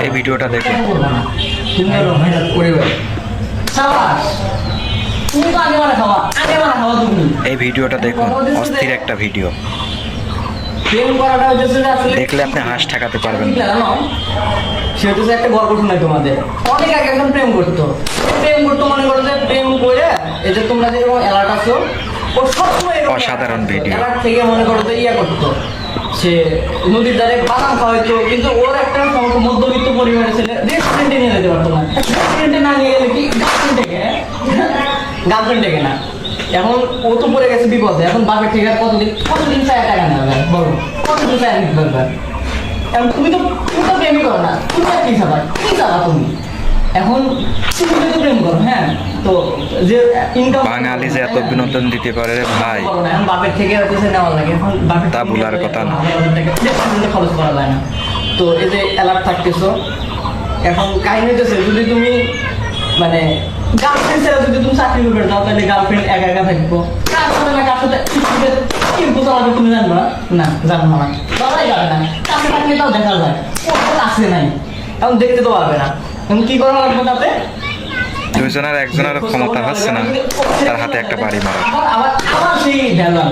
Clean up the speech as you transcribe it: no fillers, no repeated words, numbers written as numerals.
এই ভিডিওটা দেখুন। তুমি আরো মেহনত করে সাবাস, তুমি তো আগে মানে খাওয়া তুমি। এই ভিডিওটা দেখুন, অস্থির একটা ভিডিও। প্রেম করাটা হচ্ছে যে আসলে দেখলে আপনি হাঁস ঠেকাতে পারবেন। সে হচ্ছে একটা গল্প শোনায় তোমাদের। অনেক আগে একজন প্রেম করতো মনে করো যে প্রেম করে এই যে তোমরা যেরকম অ্যালার্ট আছো, ও সবসময় অসাধারণ ভিডিও। অ্যালার্ট থেকে মনে করো যে ইয়া করতো, সে নদীর ধারে বাদাম খাওয়াইতো, কিন্তু ওর একটা মধ্যবিত্ত পরিবারের ছেলে রেস্টুরেন্টে নিয়ে যেতে পারতো না। রেস্টুরেন্টে না নিয়ে গেলে কি গার্লফ্রেন্ড ডেকে না। এখন ও তো পড়ে গেছে বিপদে, এখন বাপের থেকে কতদিন চায় টাকা নেবে বলো, কতদিন চায় নিতে পারবে? এখন তুমি তো প্রেমই করো না, তুমি আর কি চাবা তুমি? এখন তুমি তো প্রেম করো, হ্যাঁ, তো যে ইনকাম বাঙালি যে এত বিনোদন দিতে পারে রে ভাই, এখন বাপের থেকে হচ্ছে নেওয়া লাগে, এখন বাপের তা বলার কথা না। খরচ করা যায় না। তো এই যে অ্যালার্ট থাকতেছো, এখন কাহিনী হইতেছে যদি তুমি মানে গার্লফ্রেন্ড ছাড়া যদি তুমি চাকরি করবে যাও, তাহলে গার্লফ্রেন্ড একা একা থাকবো, কার সাথে না কার সাথে কিন্তু চালাবে তুমি জানবো না, জানবো না, বলাই যাবে না। কাছে থাকলে তাও দেখা যায়, ও কাছে নাই, এখন দেখতে তো পারবে না। এখন কি করা লাগবে তাতে? দুইজনের একজনের ক্ষমতা হচ্ছে না তার হাতে একটা বাড়ি মারা। আবার সেই ভেজাল